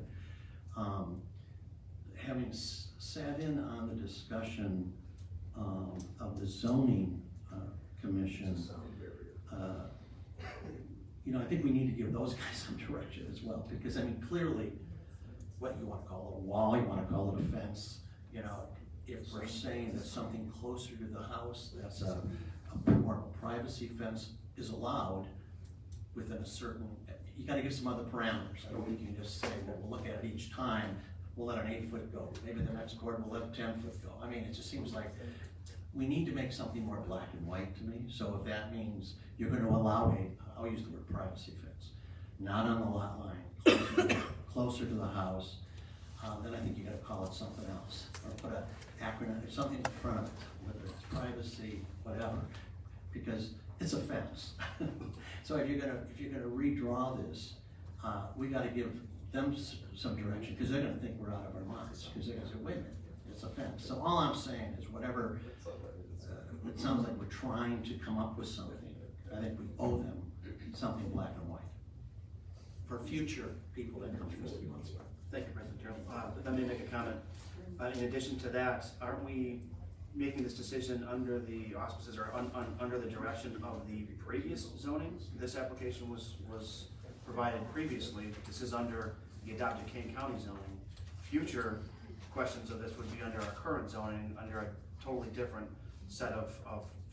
having sat in on the discussion of the zoning commission, you know, I think we need to give those guys some direction as well, because I mean, clearly, what you want to call it, a wall, you want to call it a fence, you know, if we're saying that something closer to the house, that's a more of a privacy fence is allowed within a certain, you gotta give some other parameters. I don't think you can just say, well, we'll look at it each time, we'll let an 8-foot go, maybe the next board will let a 10-foot go. I mean, it just seems like we need to make something more black and white to me. So if that means you're gonna allow I'll use the word privacy fence, not on the lot line, closer to the house, then I think you gotta call it something else, or put an acronym, or something in front of it, whether it's privacy, whatever, because it's a fence. So if you're gonna redraw this, we gotta give them some direction, because they're gonna think we're out of our minds, because they're gonna say, wait a minute, it's a fence. So all I'm saying is whatever, it sounds like we're trying to come up with something. I think we owe them something black and white for future people that come through. Thank you, President Terrell. Let me make a comment. In addition to that, aren't we making this decision under the auspices or under the direction of the previous zoning? This application was provided previously. This is under the adopted Kane County zoning. Future questions of this would be under our current zoning, under a totally different set of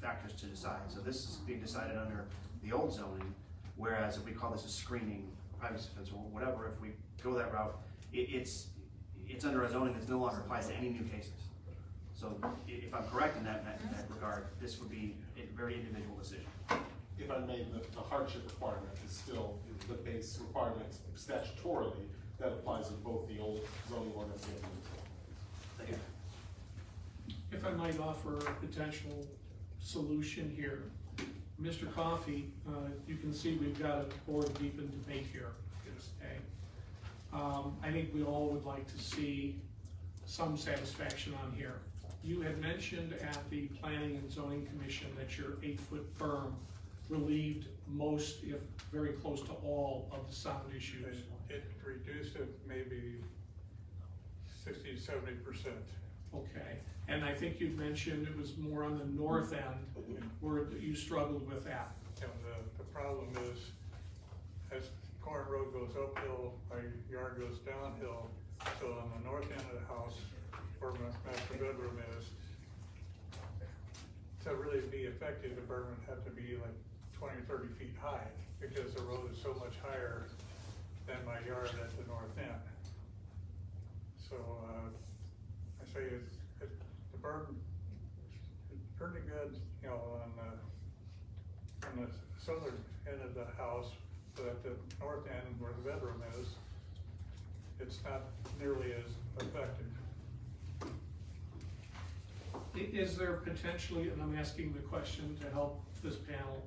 factors to decide. So this is being decided under the old zoning, whereas if we call this a screening, privacy fence, or whatever, if we go that route, it's under a zoning that no longer applies to any new cases. So if I'm correct in that regard, this would be a very individual decision. If I may, the hardship requirement is still the base requirement statutorily that applies in both the old zoning ordinance and the new zoning. Thank you. If I might offer a potential solution here. Mr. Coffey, you can see we've got a board deep in debate here. Okay. I think we all would like to see some satisfaction on here. You had mentioned at the Planning and Zoning Commission that your 8-foot berm relieved most, if very close to all, of the sound issues. It reduced it maybe 60–70%. Okay, and I think you'd mentioned it was more on the north end where you struggled with that. And the problem is, as Corn Road goes uphill, my yard goes downhill, so on the north end of the house, where my master bedroom is, to really be effective, the berm would have to be like 20–30 feet high, because the road is so much higher than my yard at the north end. So, I say the berm is pretty good, you know, on the southern end of the house, but at the north end where the bedroom is, it's not nearly as effective. Is there potentially, and I'm asking the question to help this panel,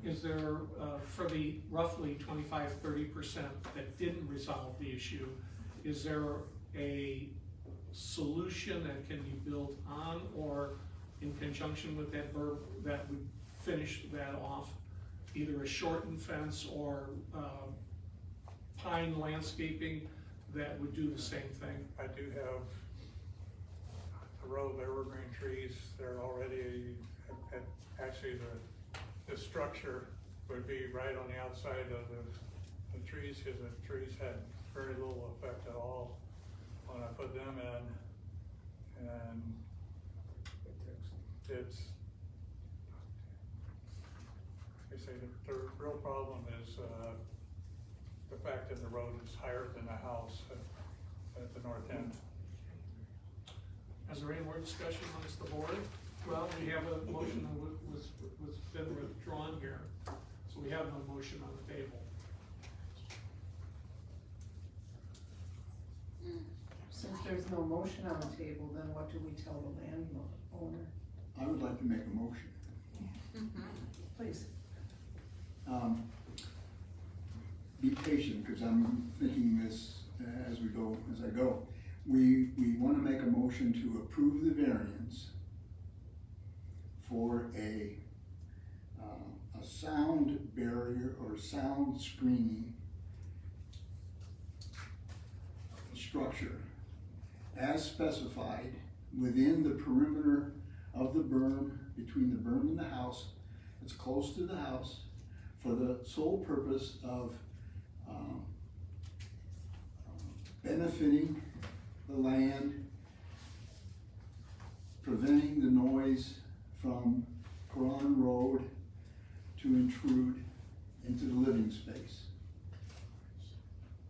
is there, for the roughly 25–30% that didn't resolve the issue, is there a solution that can be built on or in conjunction with that berm that would finish that off? Either a shortened fence or pine landscaping that would do the same thing? I do have a row of evergreen trees. They're already, actually the structure would be right on the outside of the trees, because the trees had very little effect at all when I put them in. And it's, I say the real problem is the fact that the road is higher than the house at the north end. Is there any more discussion amongst the board? Well, we have a motion that was been withdrawn here, so we have no motion on the table. Since there's no motion on the table, then what do we tell the landowner? I would like to make a motion. Please. Be patient, because I'm thinking this as I go. We want to make a motion to approve the variance for a sound barrier or sound screening structure as specified within the perimeter of the berm, between the berm and the house. It's close to the house, for the sole purpose of benefiting the land, preventing the noise from Quran Road to intrude into the living space.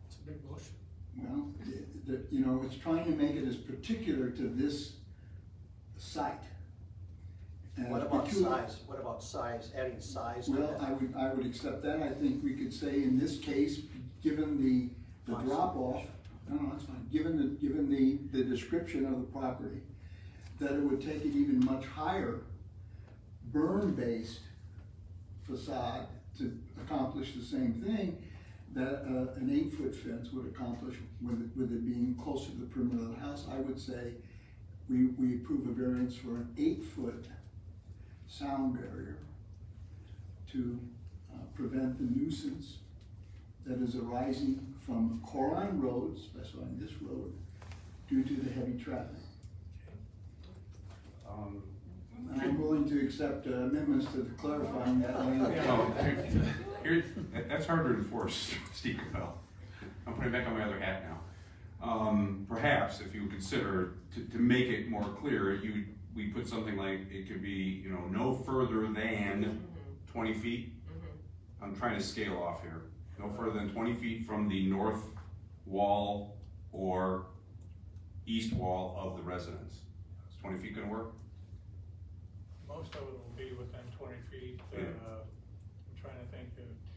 It's a big motion. Well, you know, it's trying to make it as particular to this site. And What about size? What about size, adding size to Well, that? I would accept that. I think we could say in this case, given the drop off, no, that's fine, given the description of the property, that it would take it even much higher berm-based facade to accomplish the same thing that an 8-foot fence would accomplish with it being closer to the perimeter of the house. I would say we approve a variance for an 8-foot sound barrier to prevent the nuisance that is arising from Quran Road, specifying this road, due to the heavy traffic. Um, And I'm willing to accept amendments to clarifying that language. well, here, that's hard to enforce, Steve Capel. I'm putting back on my other hat now. Perhaps if you consider, to make it more clear, we put something like, it could be, you know, no further than 20 feet. I'm trying to scale off here. No further than 20 feet from the north wall or east wall of the residence. Is 20 feet gonna work? Most of it will be within 20 feet. Yeah. I'm trying to think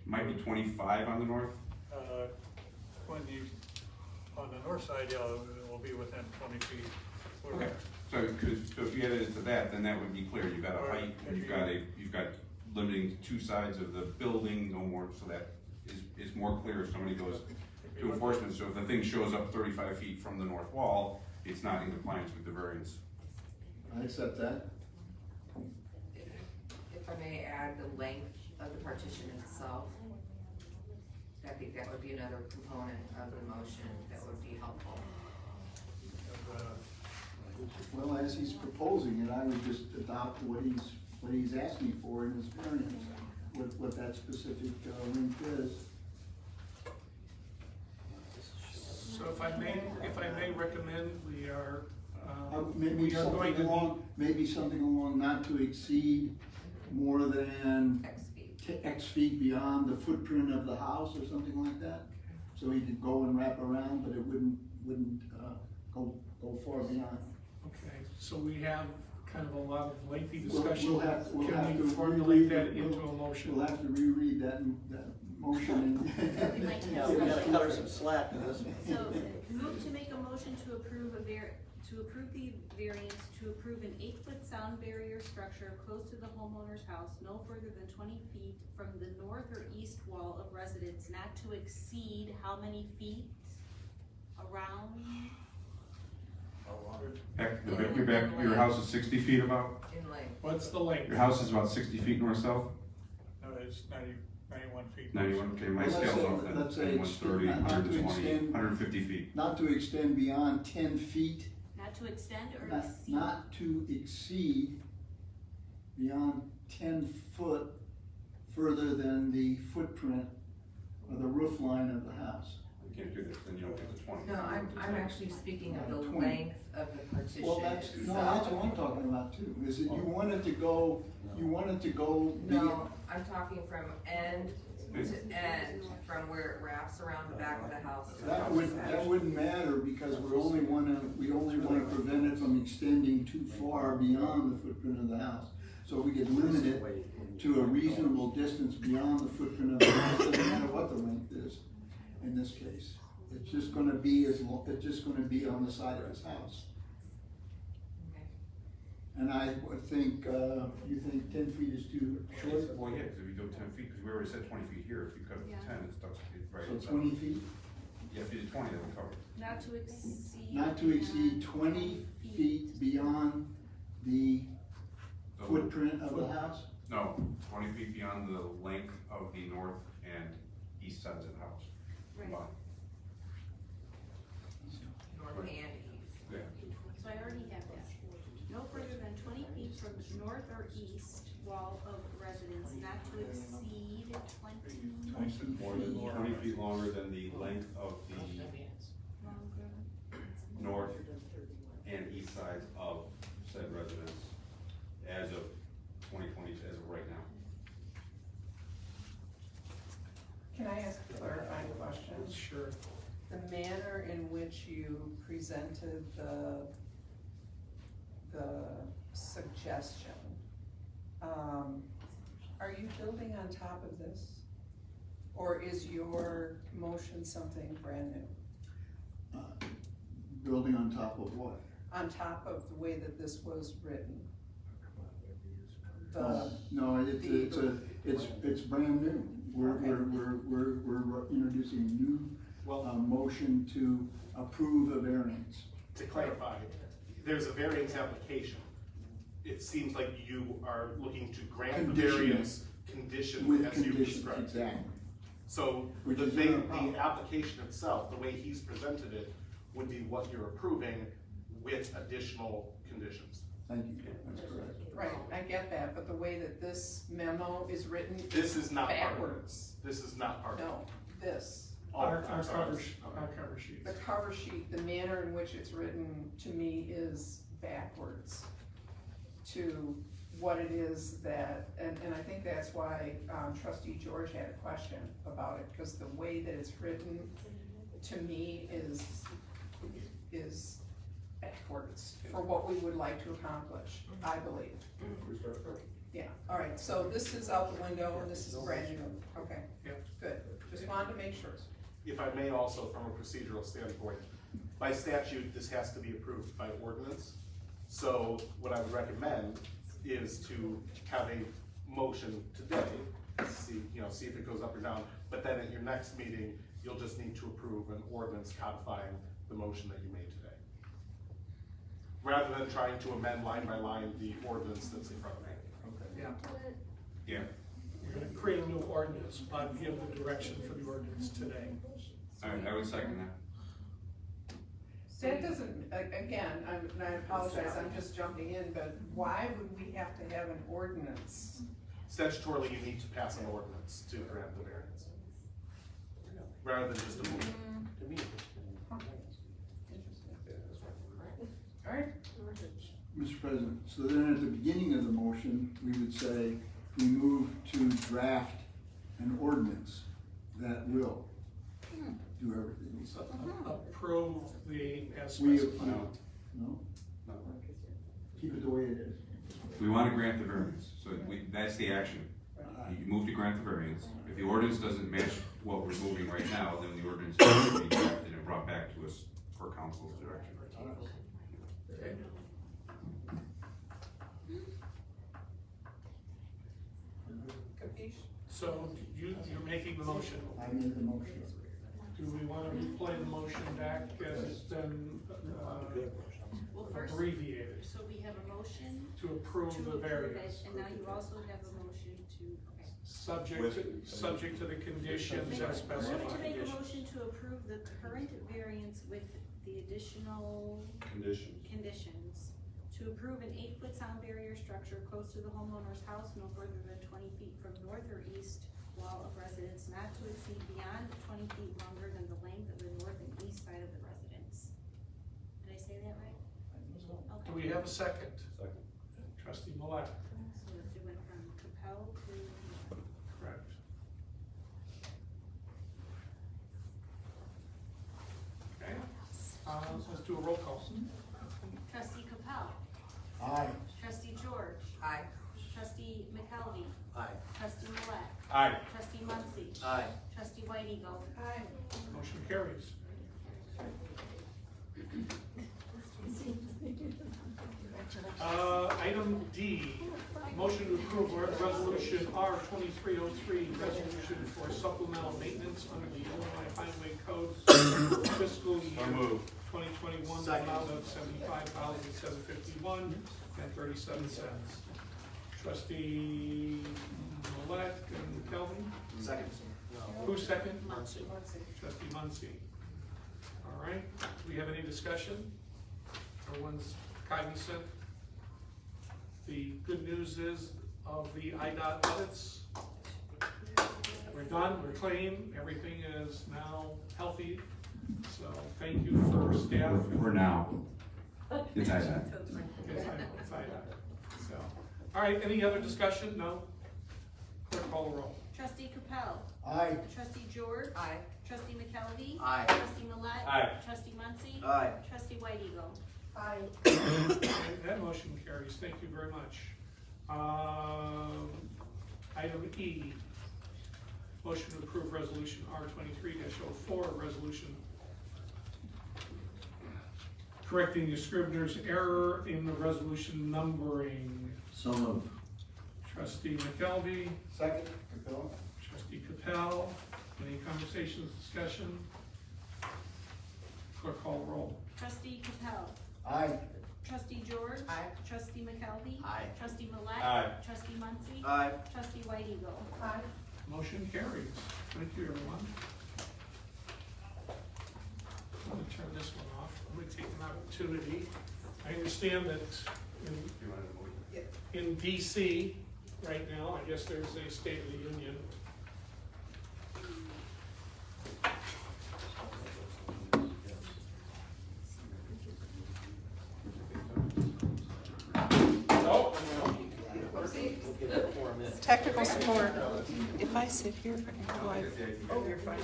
Might be 25 on the north? when you, on the north side, yeah, it will be within 20 feet. Okay, so if you added it to that, then that would be clear, you've got a height, you've got limiting to two sides of the building, no more, so that is more clear if somebody goes to enforcement, so if the thing shows up 35 feet from the north wall, it's not in compliance with the variance. I accept that. If I may add the length of the partition itself, I think that would be another component of the motion that would be helpful. Well, as he's proposing it, I would just adopt what he's asking for in his variance, what that specific length is. So if I may recommend, we are Maybe something along not to exceed more than X feet beyond the footprint of the house or something like that. So he could go and wrap around, but it wouldn't go far beyond. Okay, so we have kind of a lot of lengthy We'll discussion. have Can we to formulate reread that into a motion? We'll have to reread that motion. Yeah, we gotta cut her some slack in this one. So, move to make a motion to approve to approve the variance to approve an 8-foot sound barrier structure close to the homeowner's house, no further than 20 feet from the north or east wall of residence, not to exceed how many feet around? Your house is 60 feet about? In length. What's the length? Your house is about 60 feet north-south? No, it's 91 feet. 91, okay, my scale's off then. Let's say 130, not to 120, extend- 150 feet. Not to extend beyond 10 feet, Not to extend or not, exceed? not to exceed beyond 10 foot further than the footprint or the roof line of the house. You can't do this, then you don't get the 20. No, I'm actually speaking of the 20. length of the partition Well, that's itself. what I'm talking about too, is that you want it to go No, I'm talking from end to end, from where it wraps around the back of the house to the That house. wouldn't matter, because we only wanna prevent it from extending too far beyond the footprint of the house. So we could limit it to a reasonable distance beyond the footprint of the house, doesn't matter what the length is in this case. It's just gonna be it's just gonna be on the side of his house. And I would think, you think 10 feet is too short? Well, yeah, because if you go 10 feet, because we already said 20 feet here, if you cut it to 10, it starts to get right. So 20 feet? Yeah, if you did 20, that would cover it. Not to exceed. Not to exceed 20 feet beyond the footprint of the house? No, 20 feet beyond the length of the north and east sides of the house. Right. Combined. North and east. Yeah. So I already have that. No further than 20 feet from the north or east wall of residence, not to exceed 20 More than 20 feet longer than the length of the north and east sides of said residence as of 2020, as of right now. Can I ask a clarifying question? Sure. The manner in which you presented the suggestion, are you building on top of this? Or is your motion something brand new? Building on top of what? On top of the way that this was written? No, it's brand new. We're introducing a new motion to approve a variance. To clarify, there's a variance application. It seems like you are looking to grant the variance condition With as you conditions, described. exactly. So Which the is thing, not a problem. the application itself, the way he's presented it, would be what you're approving with additional conditions. Thank you, that's correct. Right, I get that, but the way that this memo is written. This is not part of it. Backwards. This is not part of it. No, this. Our I'm sorry. cover Okay. sheet. The cover sheet, the manner in which it's written to me is backwards to what it is that, and I think that's why trustee George had a question about it, because the way that it's written to me is backwards for what we would like to accomplish, I believe. Yeah, all right, so this is out the window and this is brand new, okay, Yep. good, just wanted to make sure. If I may also, from a procedural standpoint, by statute, this has to be approved by ordinance. So what I would recommend is to have a motion today, see if it goes up or down, but then at your next meeting, you'll just need to approve an ordinance codifying the motion that you made today. Rather than trying to amend line by line the ordinance that's in front of me. Yeah. Yeah. You're gonna create a new ordinance, but give the direction for the ordinance today. I would second that. That doesn't, again, and I apologize, I'm just jumping in, but why would we have to have an ordinance? Statutorily, you need to pass an ordinance to grant the variance. Rather than just a motion. All right, Mr. President, so then at the beginning of the motion, we would say, we move to draft an ordinance that will do everything we said. Approve the, as We, specified. no? Keep it the way it is. We want to grant the variance, so that's the action. You move to grant the variance. If the ordinance doesn't match what we're moving right now, then the ordinance needs to be drafted and brought back to us for council's direction. Okay. capiche? So you're making the motion. I made the motion. Do we want to replay the motion back as it's been Well, first, abbreviated so we have a motion to approve to the approve it, variance? and now you also have a motion to, okay. Subject to the conditions as Move to specified. make a motion to approve the current variance with the additional conditions. To approve an 8-foot sound barrier structure close to the homeowner's house, no further than 20 feet from north or east wall of residence, not to exceed beyond 20 feet longer than the length of the north and east side of the residence. Did I say that right? Do Okay. we have a second? Second. Trustee Millet, So it went from Capel to, correct. Okay, let's do a roll call. trustee Capel, Aye. trustee George, Aye. trustee McKelvey, Aye. trustee Millet, Aye. trustee Muncy, Aye. trustee White Eagle. Aye. Motion carries. Item D, motion to approve resolution R 2303, resolution for supplemental maintenance under the Illinois Highway Code fiscal year 2021, the amount of $75,751.37. Trustee Millet and Kelvin? Second. Who's second? Muncy. Trustee Muncy. All right, do we have any discussion? Everyone's cognizant? The good news is of the IDOT audits, we're done, we're clean, everything is now healthy. So thank you for staff. We're now. It's IDOT. It's IDOT. So, all right, any other discussion? No? Clerk call the roll. Trustee Capel, Aye. trustee George. Aye. Trustee McKelvey. Aye. Trustee Millet. Aye. Trustee Muncy. Aye. Trustee White Eagle. Aye. That motion carries, thank you very much. Item E, motion to approve resolution R 23-04, resolution correcting the scrivener's error in the resolution numbering. So moved. Trustee McKelvey, Second, Capel. trustee Capel, any conversations, discussion? Clerk call roll. Trustee Capel, Aye. trustee George. Aye. Trustee McKelvey. Aye. Trustee Millet. Aye. Trustee Muncy. Aye. Trustee White Eagle. Aye. Motion carries. Thank you, everyone. I'm gonna turn this one off. I'm gonna take an opportunity. I understand that in DC right now, I guess there's a State of the Union. We'll give it 4 minutes. Technical support. If I sit here, how do I? Oh, you're fine.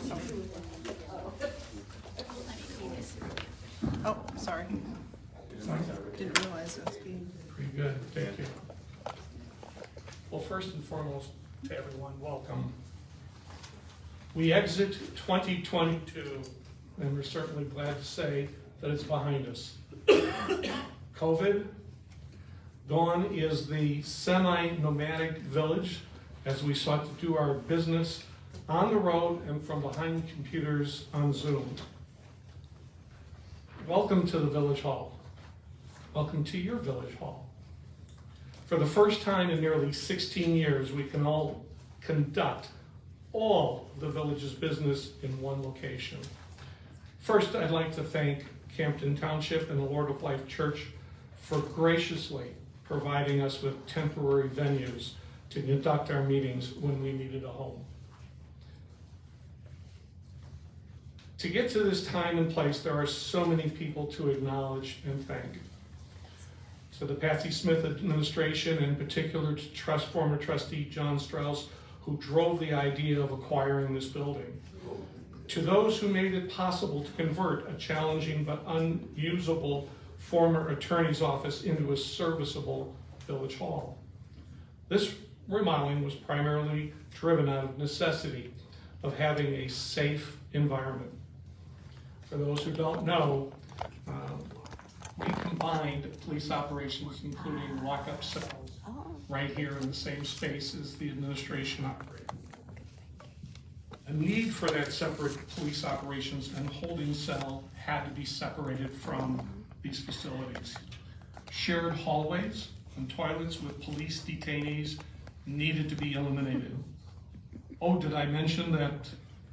Oh, sorry. Didn't realize I was being. Pretty good, thank you. Well, first and foremost, to everyone, welcome. We exit 2022, and we're certainly glad to say that it's behind us. COVID, gone is the semi-nomadic village as we sought to do our business on the road and from behind computers on Zoom. Welcome to the Village Hall. Welcome to your Village Hall. For the first time in nearly 16 years, we can all conduct all the village's business in one location. First, I'd like to thank Campton Township and the Lord of Life Church for graciously providing us with temporary venues to conduct our meetings when we needed a home. To get to this time and place, there are so many people to acknowledge and thank. To the Patsy Smith administration, in particular to former trustee John Strauss, who drove the idea of acquiring this building. To those who made it possible to convert a challenging but unusable former attorney's office into a serviceable village hall. This remodeling was primarily driven out of necessity of having a safe environment. For those who don't know, we combined police operations, including lockup cells, right here in the same space as the administration operated. A need for that separate police operations and holding cell had to be separated from these facilities. Shared hallways and toilets with police detainees needed to be eliminated. Oh, did I mention that